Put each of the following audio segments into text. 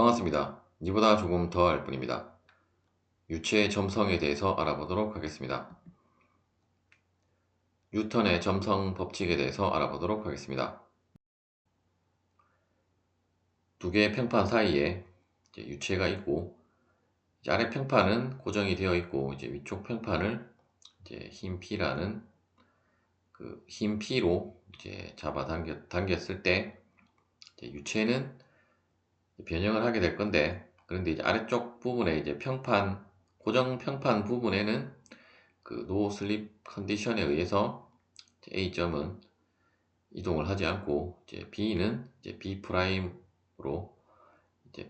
반갑습니다. 이보다 조금 더 알 뿐입니다. 유체의 점성에 대해서 알아보도록 하겠습니다. 뉴턴의 점성 법칙에 대해서 알아보도록 하겠습니다. 두 개의 평판 사이에 유체가 있고, 아래 평판은 고정이 되어 있고, 위쪽 평판을 힘 P라는 힘 P로 잡아 당겼을 때 유체는 변형을 하게 될 건데, 그런데 아래쪽 부분에 평판, 고정 평판 부분에는 노 슬립 컨디션에 의해서 A점은 이동을 하지 않고 B는 B 프라임으로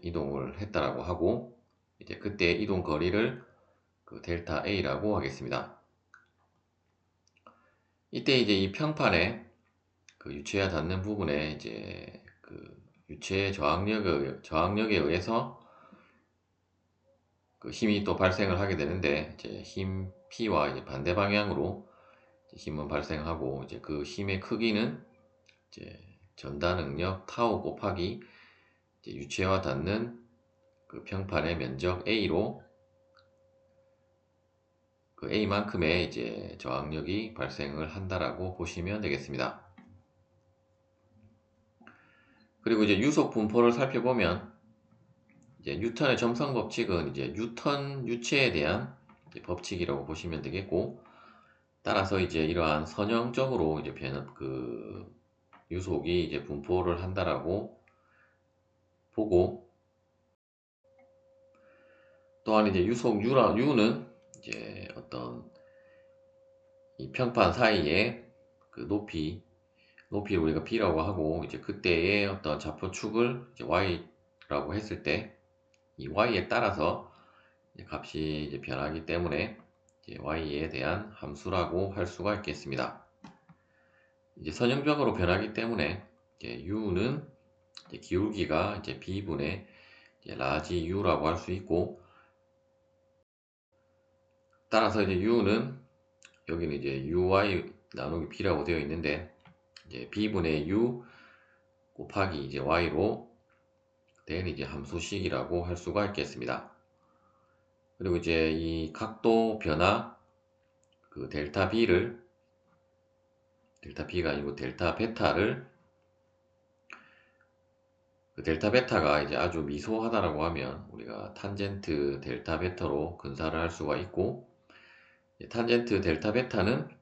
이동을 했다라고 하고, 그때 이동 거리를 델타 A라고 하겠습니다. 이때 이 평판에 유체와 닿는 부분에 유체의 저항력에 의해서 힘이 또 발생을 하게 되는데, 힘 P와 반대 방향으로 힘은 발생하고, 그 힘의 크기는 전다 능력 타우 곱하기 유체와 닿는 평판의 면적 A로 A만큼의 저항력이 발생을 한다라고 보시면 되겠습니다. 그리고 유속 분포를 살펴보면 뉴턴의 점성 법칙은 뉴턴 유체에 대한 법칙이라고 보시면 되겠고, 따라서 이러한 선형적으로 유속이 분포를 한다라고 보고, 또한 유속 U는 어떤 이 평판 사이에 높이를 우리가 B라고 하고, 그때의 어떤 좌표축을 Y라고 했을 때, 이 Y에 따라서 값이 변하기 때문에 Y에 대한 함수라고 할 수가 있겠습니다. 선형적으로 변하기 때문에 U는 기울기가 B분의 라지 U라고 할 수 있고, 따라서 U는 여기는 UY 나누기 B라고 되어 있는데, B분의 U 곱하기 Y로 된 함수식이라고 할 수가 있겠습니다. 그리고 이 각도 변화 델타 B가 아니고 델타 베타를 델타 베타가 아주 미소하다라고 하면 우리가 탄젠트 델타 베타로 근사를 할 수가 있고, 탄젠트 델타 베타는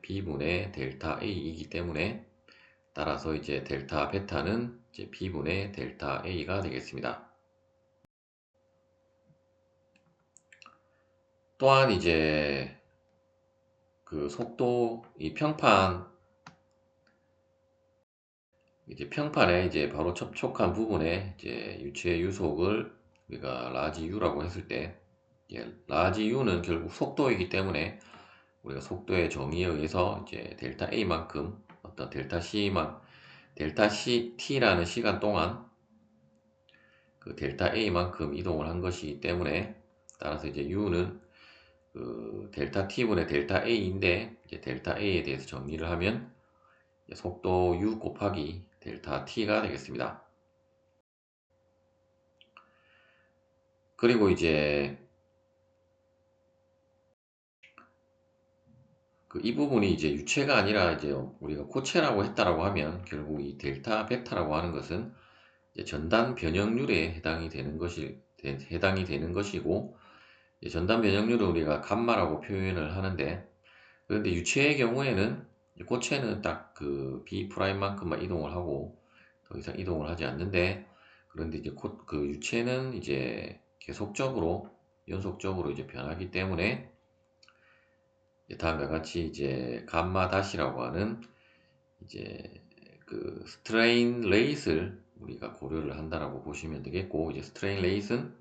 B분의 델타 A이기 때문에, 따라서 델타 베타는 B분의 델타 A가 되겠습니다. 또한 속도, 이 평판에 바로 접촉한 부분에 유체 유속을 우리가 라지 U라고 했을 때, 라지 U는 결국 속도이기 때문에 우리가 속도의 정의에 의해서 델타 A만큼 어떤 델타 T라는 시간 동안 델타 A만큼 이동을 한 것이기 때문에, 따라서 U는 델타 T분의 델타 A인데, 델타 A에 대해서 정리를 하면 속도 U 곱하기 델타 T가 되겠습니다. 그리고 이 부분이 유체가 아니라 우리가 고체라고 했다라고 하면, 결국 이 델타 베타라고 하는 것은 전단 변형률에 해당이 되는 것이고, 전단 변형률을 우리가 감마라고 표현을 하는데, 그런데 유체의 경우에는 고체는 딱 B 프라임만큼만 이동을 하고 더 이상 이동을 하지 않는데, 그런데 유체는 계속적으로 연속적으로 변하기 때문에 다음과 같이 감마 다시라고 하는 스트레인 레이스를 우리가 고려를 한다라고 보시면 되겠고, 스트레인 레이스는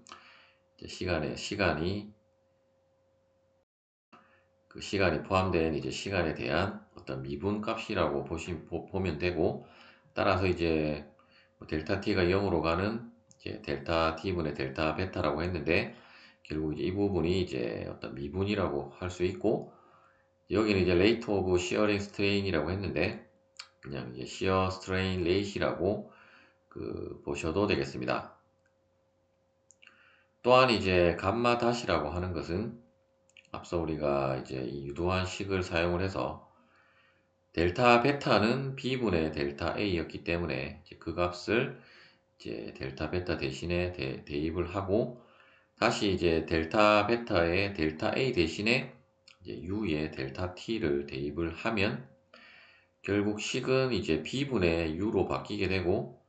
시간이 포함된 시간에 대한 어떤 미분 값이라고 보면 되고, 따라서 델타 t가 0으로 가는 델타 t분의 델타 베타라고 했는데, 결국 이 부분이 어떤 미분이라고 할 수 있고, 여기는 레이트 오브 시어링 스트레인이라고 했는데, 그냥 시어 스트레인 레이시라고 보셔도 되겠습니다. 또한 이제 감마 닷이라고 하는 것은 앞서 우리가 이제 이 유도한 식을 사용을 해서 델타 베타는 B분의 델타 A였기 때문에 이제 그 값을 이제 델타 베타 대신에 대입을 하고 다시 이제 델타 베타의 델타 A 대신에 이제 U의 델타 T를 대입을 하면 결국 식은 이제 B분의 U로 바뀌게 되고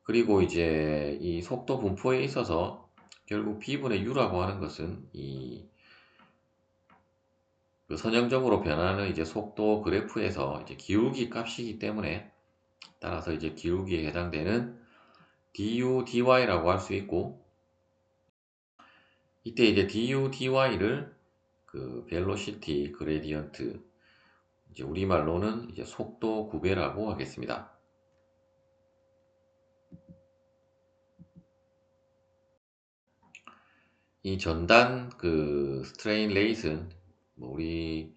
그리고 이제 이 속도 분포에 있어서 결국 B분의 U라고 하는 것은 그 선형적으로 변하는 이제 속도 그래프에서 이제 기울기 값이기 때문에 따라서 이제 기울기에 해당되는 du, dy라고 할 수 있고 이때 이제 du, dy를 그 velocity gradient 이제 우리말로는 이제 속도 구배라고 하겠습니다. 이 전단 그 스트레인 레이슨 뭐 우리나라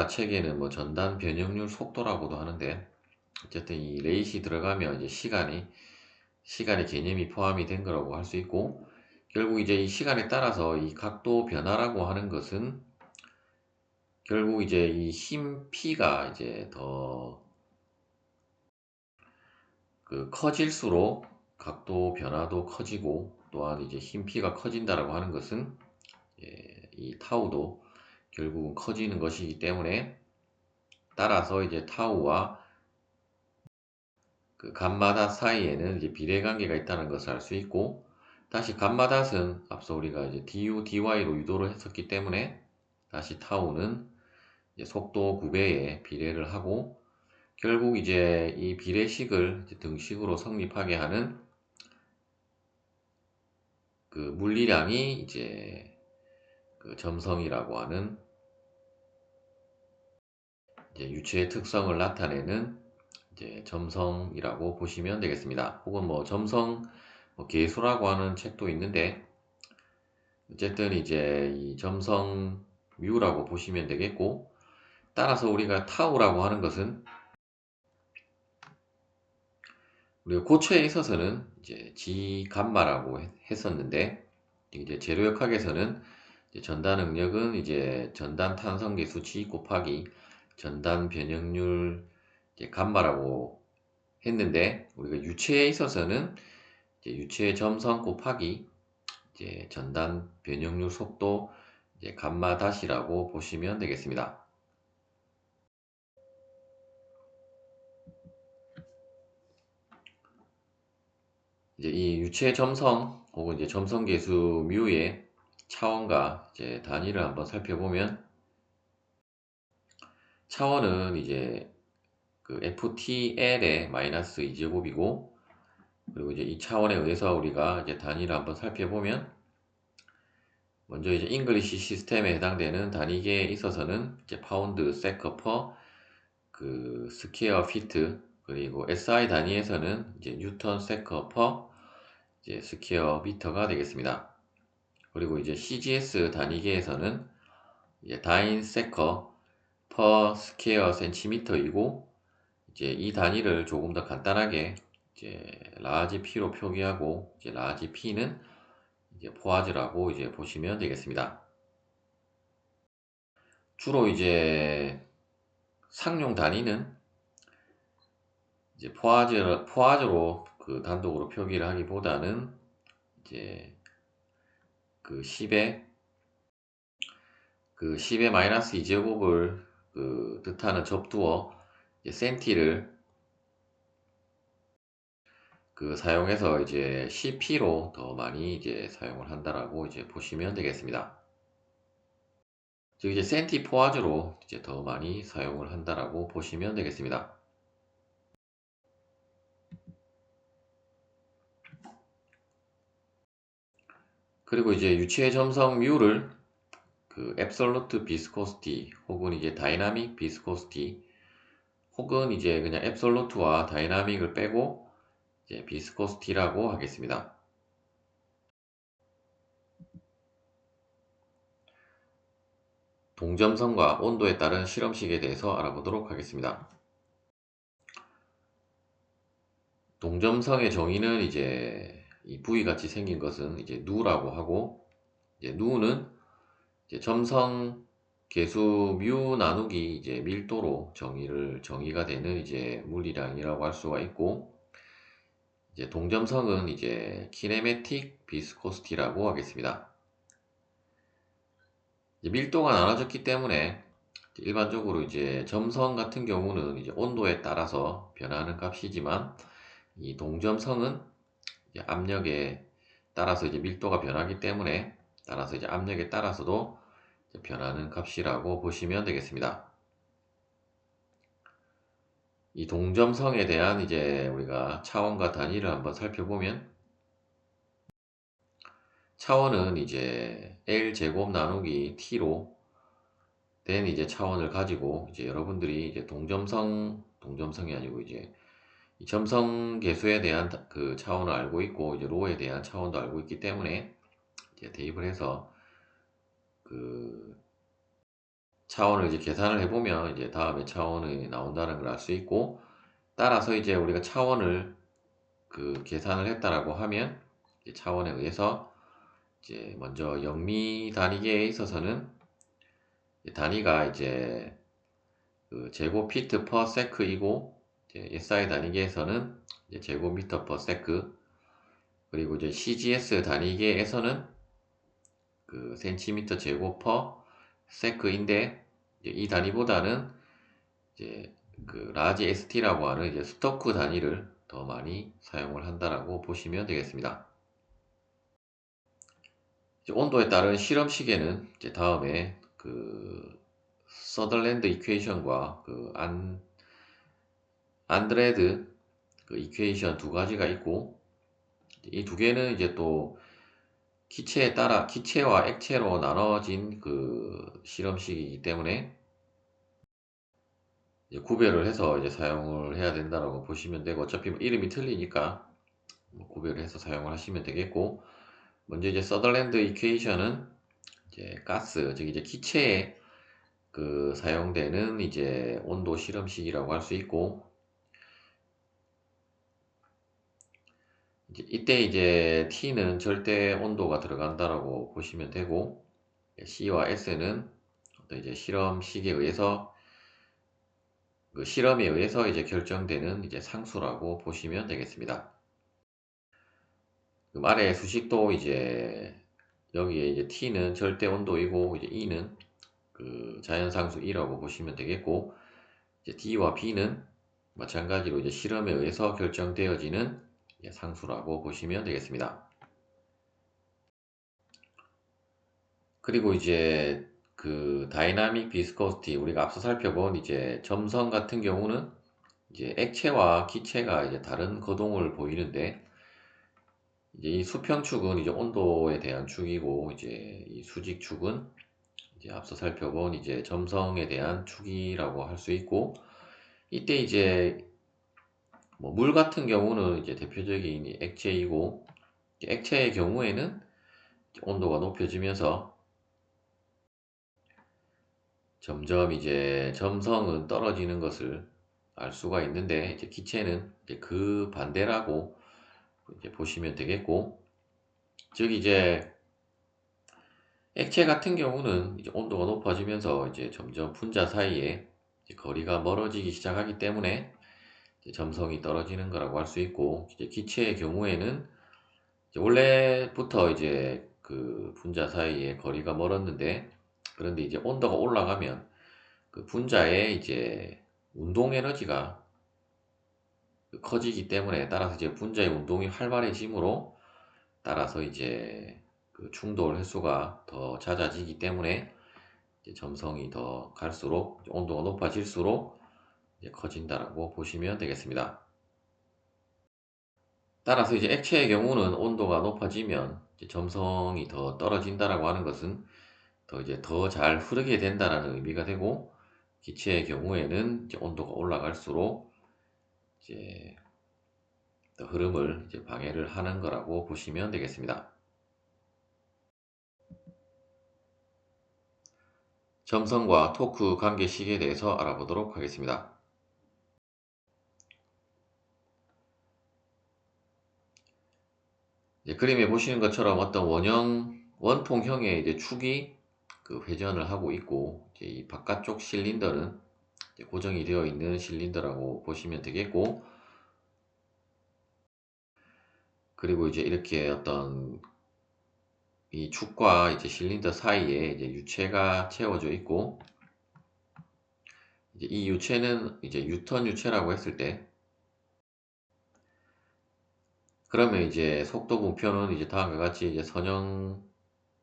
책에는 뭐 전단 변형률 속도라고도 하는데 어쨌든 이 레이시 들어가면 이제 시간의 개념이 포함이 된 거라고 할 수 있고 결국 이제 이 시간에 따라서 이 각도 변화라고 하는 것은 결국 이제 이 힘 P가 이제 더 그 커질수록 각도 변화도 커지고 또한 이제 힘 P가 커진다라고 하는 것은 이 타우도 결국은 커지는 것이기 때문에 따라서 이제 타우와 그 감마닷 사이에는 이제 비례관계가 있다는 것을 알 수 있고 다시 감마닷은 앞서 우리가 이제 du, dy로 유도를 했었기 때문에 다시 타우는 이제 속도 9배에 비례를 하고 결국 이제 이 비례식을 이제 등식으로 성립하게 하는 그 물리량이 이제 그 점성이라고 하는 이제 유체의 특성을 나타내는 이제 점성이라고 보시면 되겠습니다. 혹은 뭐 점성 뭐 계수라고 하는 책도 있는데 어쨌든 이제 이 점성 뮤라고 보시면 되겠고 따라서 우리가 타우라고 하는 것은 우리가 고체에 있어서는 이제 G 감마라고 했었는데 이제 재료역학에서는 이제 전단 응력은 이제 전단 탄성계수 G 곱하기 전단 변형률 이제 감마라고 했는데 우리가 유체에 있어서는 이제 유체의 점성 곱하기 이제 전단 변형률 속도 이제 감마 닷이라고 보시면 되겠습니다. 이제 이 유체 점성 혹은 이제 점성 계수 뮤의 차원과 이제 단위를 한번 살펴보면 차원은 이제 그 FTL의 마이너스 2제곱이고 그리고 이제 이 차원에 의해서 우리가 이제 단위를 한번 살펴보면 먼저 이제 잉글리시 시스템에 해당되는 단위계에 있어서는 이제 파운드, 세커 퍼, 그 스퀘어 피트 그리고 SI 단위에서는 이제 뉴턴 세커 퍼 이제 스퀘어 미터가 되겠습니다. 그리고 이제 CGS 단위계에서는 이제 다인 세커 퍼 스퀘어 센티미터이고 이제 이 단위를 조금 더 간단하게 이제 라지 P로 표기하고 이제 라지 P는 이제 포아즈라고 이제 보시면 되겠습니다. 주로 이제 상용 단위는 이제 포아즈로 그 단독으로 표기를 하기보다는 이제 그 10의 마이너스 2제곱을 그 뜻하는 접두어 이제 센티를 그 사용해서 이제 CP로 더 많이 이제 사용을 한다라고 이제 보시면 되겠습니다. 즉 이제 센티 포아즈로 이제 더 많이 사용을 한다라고 보시면 되겠습니다. 그리고 이제 유체 점성 뮤를 그 absolute viscosity 혹은 이제 dynamic viscosity 혹은 이제 그냥 absolute와 dynamic을 빼고 이제 viscosity라고 하겠습니다. 동점성과 온도에 따른 실험식에 대해서 알아보도록 하겠습니다. 동점성의 정의는 이제 이 V 같이 생긴 것은 이제 누라고 하고, 이제 누는 이제 점성 계수 뮤 나누기 이제 밀도로 정의가 되는 이제 물리량이라고 할 수가 있고, 이제 동점성은 이제 키네매틱 비스코시티라고 하겠습니다. 이제 밀도가 나눠졌기 때문에 일반적으로 이제 점성 같은 경우는 이제 온도에 따라서 변하는 값이지만, 이 동점성은 이제 압력에 따라서 이제 밀도가 변하기 때문에, 따라서 이제 압력에 따라서도 이제 변하는 값이라고 보시면 되겠습니다. 이 동점성에 대한 이제 우리가 차원과 단위를 한번 살펴보면, 차원은 이제 L제곱 나누기 T로 된 이제 차원을 가지고, 이제 여러분들이 이제 동점성이 아니고 이제 이 점성 계수에 대한 그 차원을 알고 있고, 이제 로에 대한 차원도 알고 있기 때문에 이제 대입을 해서 그 차원을 이제 계산을 해보면 이제 다음에 차원이 나온다는 걸 알 수 있고, 따라서 이제 우리가 차원을 그 계산을 했다라고 하면, 이제 차원에 의해서 이제 먼저 영미 단위계에 있어서는 단위가 이제 그 제곱피트 퍼 세크이고, 이제 SI 단위계에서는 이제 제곱미터 퍼 세크, 그리고 이제 CGS 단위계에서는 그 센티미터 제곱 퍼 세크인데, 이 단위보다는 이제 그 라지 ST라고 하는 이제 스토크 단위를 더 많이 사용을 한다라고 보시면 되겠습니다. 이제 온도에 따른 실험 시계는 이제 다음에 그 서덜랜드 이퀘이션과 그 안드레드 그 이퀘이션 두 가지가 있고, 이 두 개는 이제 또 기체에 따라 기체와 액체로 나눠진 그 실험식이기 때문에 이제 구별을 해서 이제 사용을 해야 된다라고 보시면 되고, 어차피 뭐 이름이 틀리니까 뭐 구별을 해서 사용을 하시면 되겠고, 먼저 이제 서덜랜드 이퀘이션은 이제 가스, 즉 이제 기체에 그 사용되는 이제 온도 실험식이라고 할 수 있고, 이때 이제 T는 절대 온도가 들어간다라고 보시면 되고, C와 S는 어떤 이제 실험식에 의해서 그 실험에 의해서 이제 결정되는 이제 상수라고 보시면 되겠습니다. 그 아래 수식도 이제 여기에 이제 T는 절대 온도이고, 이제 E는 그 자연상수 E라고 보시면 되겠고, 이제 D와 B는 마찬가지로 이제 실험에 의해서 결정되어지는 상수라고 보시면 되겠습니다. 그리고 이제 그 다이나믹 비스코시티, 우리가 앞서 살펴본 이제 점성 같은 경우는 이제 액체와 기체가 이제 다른 거동을 보이는데, 이제 이 수평축은 이제 온도에 대한 축이고, 이제 이 수직축은 이제 앞서 살펴본 이제 점성에 대한 축이라고 할 수 있고, 이때 이제 뭐 물 같은 경우는 이제 대표적인 이 액체이고, 액체의 경우에는 온도가 높여지면서 점점 이제 점성은 떨어지는 것을 알 수가 있는데, 이제 기체는 이제 그 반대라고 이제 보시면 되겠고, 즉 이제 액체 같은 경우는 이제 온도가 높아지면서 이제 점점 분자 사이에 이제 거리가 멀어지기 시작하기 때문에 이제 점성이 떨어지는 거라고 할 수 있고, 이제 기체의 경우에는 이제 원래부터 이제 그 분자 사이에 거리가 멀었는데, 그런데 이제 온도가 올라가면 그 분자의 이제 운동 에너지가 커지기 때문에, 따라서 이제 분자의 운동이 활발해짐으로 따라서 이제 그 충돌 횟수가 더 잦아지기 때문에 이제 점성이 더 갈수록 온도가 높아질수록 이제 커진다라고 보시면 되겠습니다. 따라서 이제 액체의 경우는 온도가 높아지면 이제 점성이 더 떨어진다라고 하는 것은 더 이제 더 잘 흐르게 된다라는 의미가 되고, 기체의 경우에는 이제 온도가 올라갈수록 이제 더 흐름을 이제 방해를 하는 거라고 보시면 되겠습니다. 점성과 토크 관계식에 대해서 알아보도록 하겠습니다. 이제 그림에 보시는 것처럼 어떤 원통형의 이제 축이 그 회전을 하고 있고, 이제 이 바깥쪽 실린더는 이제 고정이 되어 있는 실린더라고 보시면 되겠고, 그리고 이제 이렇게 어떤 이 축과 이제 실린더 사이에 이제 유체가 채워져 있고, 이제 이 유체는 이제 유턴 유체라고 했을 때, 그러면 이제 속도 분표는 이제 다음과 같이 이제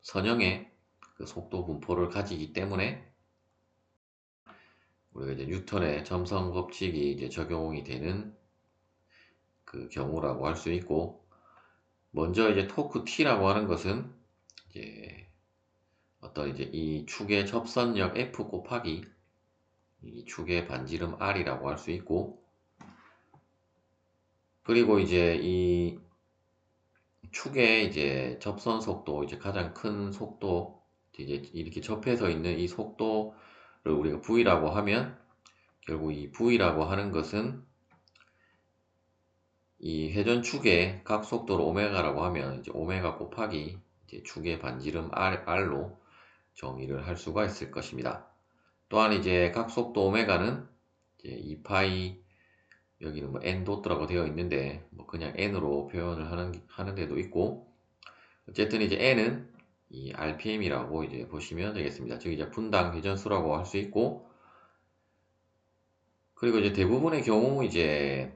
선형의 그 속도 분포를 가지기 때문에 우리가 이제 뉴턴의 점성 법칙이 이제 적용이 되는 그 경우라고 할 수 있고, 먼저 이제 토크 T라고 하는 것은 이제 어떤 이제 이 축의 접선력 F 곱하기 이 축의 반지름 R이라고 할 수 있고, 그리고 이제 이 축의 이제 접선 속도, 이제 가장 큰 속도, 이제 이렇게 접해서 있는 이 속도를 우리가 V라고 하면, 결국 이 V라고 하는 것은 이 회전축의 각 속도를 오메가라고 하면 이제 오메가 곱하기 이제 축의 반지름 R로 정의를 할 수가 있을 것입니다. 또한 이제 각 속도 오메가는 이제 2파이, 여기는 뭐 n 도트라고 되어 있는데 뭐 그냥 n으로 표현을 하는 데도 있고, 어쨌든 이제 n은 이 rpm이라고 이제 보시면 되겠습니다. 즉 이제 분당 회전수라고 할 수 있고, 그리고 이제 대부분의 경우 이제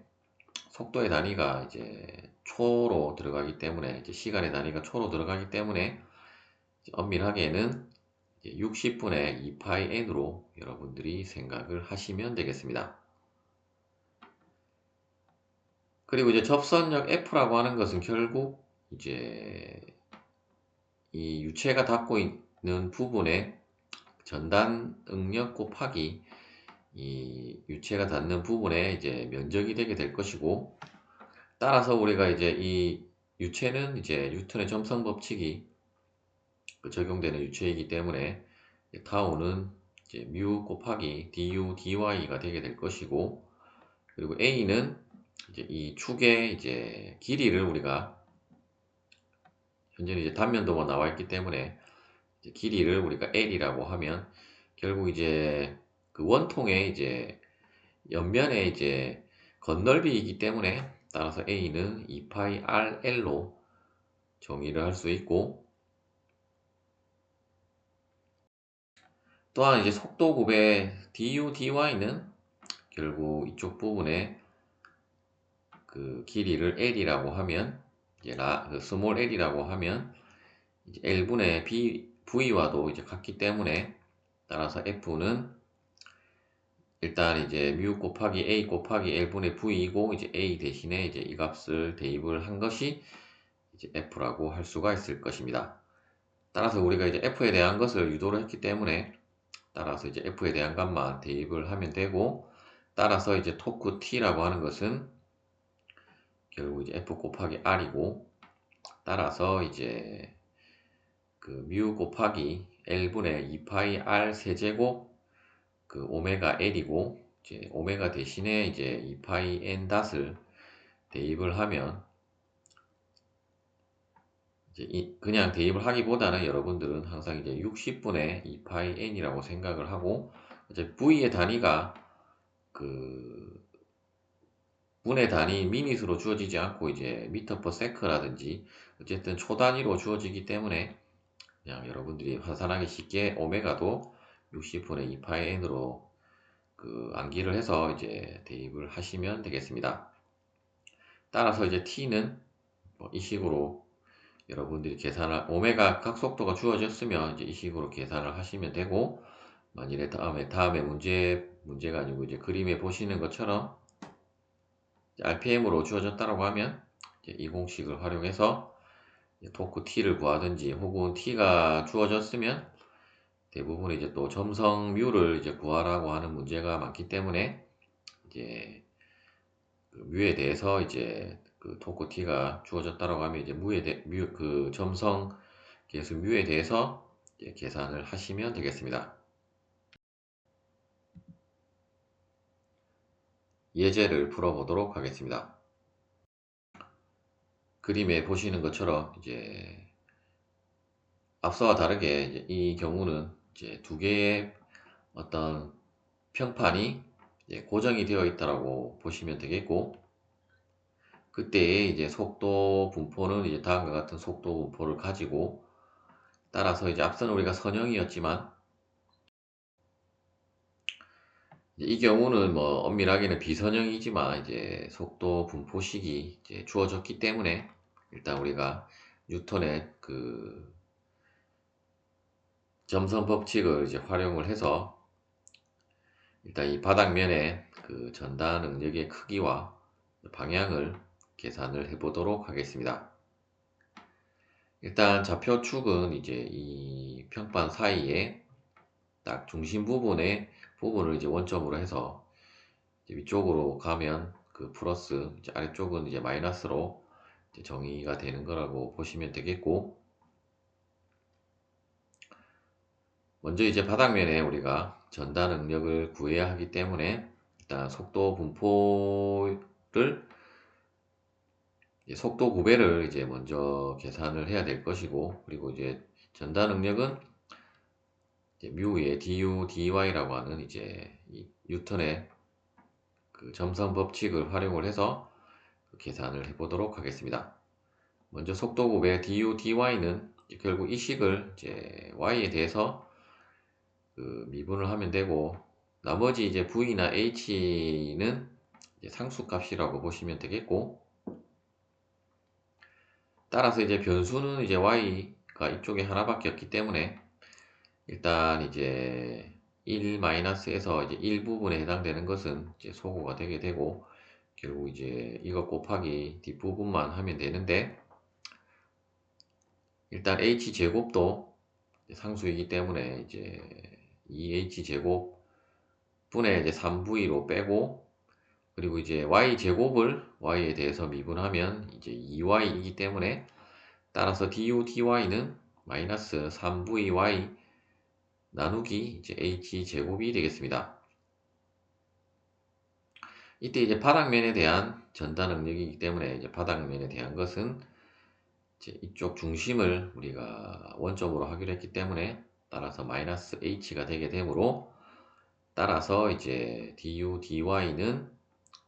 속도의 단위가 이제 초로 들어가기 때문에, 이제 시간의 단위가 초로 들어가기 때문에 엄밀하게는 60분의 2파이 n으로 여러분들이 생각을 하시면 되겠습니다. 그리고 이제 접선력 F라고 하는 것은 결국 이제 이 유체가 닿고 있는 부분의 전단 응력 곱하기 이 유체가 닿는 부분에 이제 면적이 되게 될 것이고, 따라서 우리가 이제 이 유체는 이제 뉴턴의 점성 법칙이 적용되는 유체이기 때문에 타우는 이제 뮤 곱하기 du dy가 되게 될 것이고, 그리고 a는 이제 이 축의 이제 길이를 우리가 현재는 이제 단면도가 나와 있기 때문에 이제 길이를 우리가 l이라고 하면, 결국 이제 그 원통의 이제 옆면의 이제 건널비이기 때문에, 따라서 a는 2파이 rl로 정의를 할 수 있고, 또한 이제 속도급의 du dy는 결국 이쪽 부분에 그 길이를 l이라고 하면, 이제 그 스몰 l이라고 하면 이제 l분의 v와도 이제 같기 때문에, 따라서 f는 일단 이제 뮤 곱하기 a 곱하기 l분의 v이고, 이제 a 대신에 이제 이 값을 대입을 한 것이 이제 f라고 할 수가 있을 것입니다. 따라서 우리가 이제 f에 대한 것을 유도를 했기 때문에, 따라서 이제 f에 대한 값만 대입을 하면 되고, 따라서 이제 토크 t라고 하는 것은 결국 이제 f 곱하기 r이고, 따라서 이제 그 뮤 곱하기 l분의 2파이 r 세제곱 그 오메가 l이고, 이제 오메가 대신에 이제 2파이 n 닷을 대입을 하면, 이제 그냥 대입을 하기보다는 여러분들은 항상 이제 60분의 2파이 n이라고 생각을 하고, 이제 v의 단위가 그 분의 단위 미닛으로 주어지지 않고 이제 미터 퍼 세크라든지 어쨌든 초 단위로 주어지기 때문에, 그냥 여러분들이 환산하기 쉽게 오메가도 60분의 2파이 n으로 그 암기를 해서 이제 대입을 하시면 되겠습니다. 따라서 이제 t는 뭐이 식으로 여러분들이 계산을, 오메가 각속도가 주어졌으면 이제 이 식으로 계산을 하시면 되고, 만일에 다음에 문제가 아니고 이제 그림에 보시는 것처럼 RPM으로 주어졌다고 하면 이제 이 공식을 활용해서 토크 T를 구하든지, 혹은 T가 주어졌으면 대부분 이제 또 점성 뮤를 이제 구하라고 하는 문제가 많기 때문에, 이제 그 뮤에 대해서 이제 그 토크 T가 주어졌다고 하면 이제 그 점성 계수 뮤에 대해서 이제 계산을 하시면 되겠습니다. 예제를 풀어보도록 하겠습니다. 그림에 보시는 것처럼 이제 앞서와 다르게 이제 이 경우는 이제 두 개의 어떤 평판이 이제 고정이 되어 있다라고 보시면 되겠고, 그때의 이제 속도 분포는 이제 다음과 같은 속도 분포를 가지고, 따라서 이제 앞서는 우리가 선형이었지만 이제 이 경우는 뭐 엄밀하게는 비선형이지만 이제 속도 분포식이 이제 주어졌기 때문에 일단 우리가 뉴턴의 그 점선 법칙을 이제 활용을 해서 일단 이 바닥면의 그 전단 응력의 크기와 방향을 계산을 해 보도록 하겠습니다. 일단 좌표축은 이제 이 평판 사이에 딱 중심 부분을 이제 원점으로 해서 이제 위쪽으로 가면 그 플러스, 이제 아래쪽은 이제 마이너스로 이제 정의가 되는 거라고 보시면 되겠고, 먼저 이제 바닥면에 우리가 전단 응력을 구해야 하기 때문에 일단 속도 분포를 속도 구배를 이제 먼저 계산을 해야 될 것이고, 그리고 이제 전단 응력은 이제 뮤의 du dy라고 하는 이제 이 뉴턴의 그 점선 법칙을 활용을 해서 계산을 해 보도록 하겠습니다. 먼저 속도 구배 du dy는 결국 이 식을 이제 y에 대해서 그 미분을 하면 되고, 나머지 이제 v나 h는 이제 상수값이라고 보시면 되겠고, 따라서 이제 변수는 이제 y가 이쪽에 하나밖에 없기 때문에 일단 이제 1-에서 이제 1 부분에 해당되는 것은 이제 소거가 되게 되고, 결국 이제 이거 곱하기 뒷부분만 하면 되는데, 일단 h 제곱도 상수이기 때문에 이제 2h 제곱 분의 이제 3v로 빼고, 그리고 이제 y 제곱을 y에 대해서 미분하면 이제 2y이기 때문에 따라서 du dy는 마이너스 3vy 나누기 이제 h 제곱이 되겠습니다. 이때 이제 바닥면에 대한 전단 응력이기 때문에 이제 바닥면에 대한 것은 이제 이쪽 중심을 우리가 원점으로 하기로 했기 때문에 따라서 마이너스 h가 되게 되므로, 따라서 이제 du dy는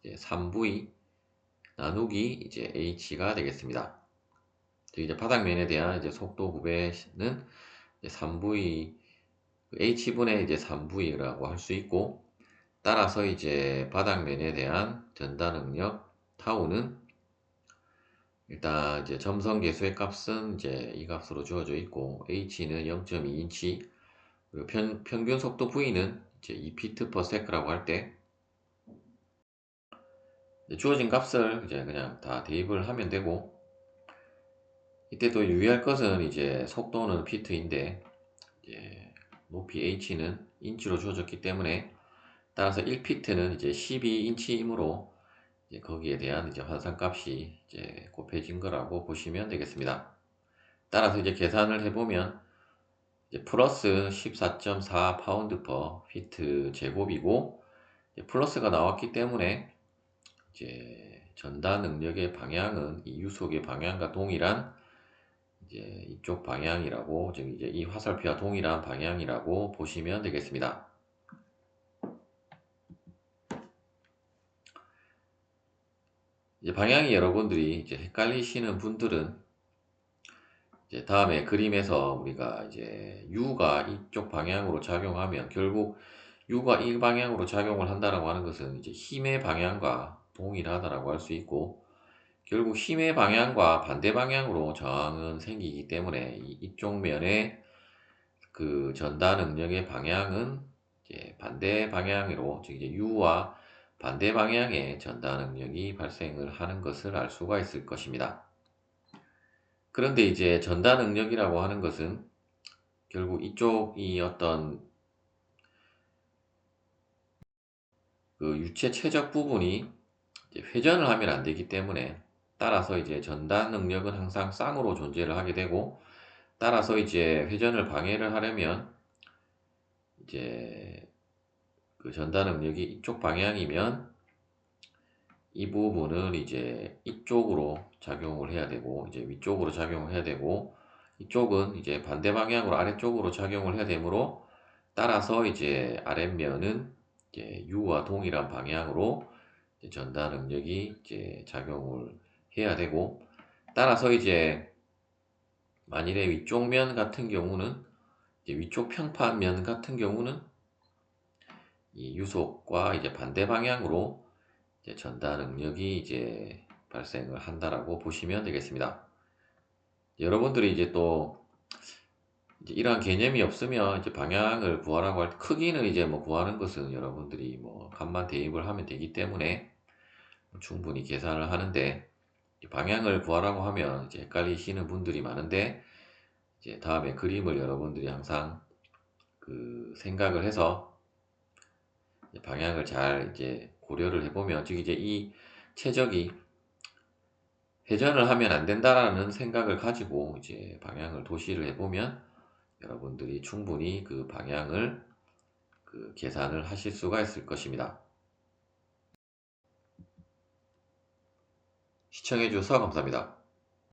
이제 3v 나누기 이제 h가 되겠습니다. 즉 이제 바닥면에 대한 이제 속도 구배는 이제 3v h분의 이제 3v라고 할 수 있고, 따라서 이제 바닥면에 대한 전단 응력 타우는 일단 이제 점선 계수의 값은 이제 이 값으로 주어져 있고, h는 0.2인치, 그리고 평균 속도 v는 이제 2ft/s라고 할 때 주어진 값을 이제 그냥 다 대입을 하면 되고, 이때 또 유의할 것은 이제 속도는 피트인데 이제 높이 h는 인치로 주어졌기 때문에 따라서 1피트는 이제 12인치이므로 이제 거기에 대한 이제 환산값이 이제 곱해진 거라고 보시면 되겠습니다. 따라서 이제 계산을 해보면 이제 플러스 14.4 파운드 퍼 피트 제곱이고, 플러스가 나왔기 때문에 이제 전단 응력의 방향은 이 유속의 방향과 동일한 이제 이쪽 방향이라고, 즉 이제 이 화살표와 동일한 방향이라고 보시면 되겠습니다. 이제 방향이 여러분들이 이제 헷갈리시는 분들은 이제 다음에 그림에서 우리가 이제 U가 이쪽 방향으로 작용하면 결국 U가 이 방향으로 작용을 한다라고 하는 것은 이제 힘의 방향과 동일하다라고 할 수 있고, 결국 힘의 방향과 반대 방향으로 저항은 생기기 때문에 이쪽 면의 그 전단 응력의 방향은 이제 반대 방향으로, 즉 이제 U와 반대 방향의 전단 응력이 발생을 하는 것을 알 수가 있을 것입니다. 그런데 이제 전단 응력이라고 하는 것은 결국 이쪽이 어떤 그 유체 최적 부분이 이제 회전을 하면 안 되기 때문에, 따라서 이제 전단 응력은 항상 쌍으로 존재를 하게 되고, 따라서 이제 회전을 방해를 하려면 이제 그 전단 응력이 이쪽 방향이면 이 부분은 이제 이쪽으로 작용을 해야 되고, 이제 위쪽으로 작용을 해야 되고, 이쪽은 이제 반대 방향으로 아래쪽으로 작용을 해야 되므로, 따라서 이제 아랫면은 이제 U와 동일한 방향으로 이제 전달 능력이 이제 작용을 해야 되고, 따라서 이제 만일에 위쪽 면 같은 경우는, 이제 위쪽 평판면 같은 경우는 이 유속과 이제 반대 방향으로 이제 전달 능력이 이제 발생을 한다라고 보시면 되겠습니다. 여러분들이 이제 또 이제 이러한 개념이 없으면 이제 방향을 구하라고 할 때, 크기는 이제 뭐 구하는 것은 여러분들이 뭐 값만 대입을 하면 되기 때문에 충분히 계산을 하는데, 방향을 구하라고 하면 이제 헷갈리시는 분들이 많은데, 이제 다음에 그림을 여러분들이 항상 그 생각을 해서 방향을 잘 이제 고려를 해보면, 즉 이제 이 최적이 회전을 하면 안 된다라는 생각을 가지고 이제 방향을 도시를 해보면 여러분들이 충분히 그 방향을 그 계산을 하실 수가 있을 것입니다. 시청해 주셔서 감사합니다.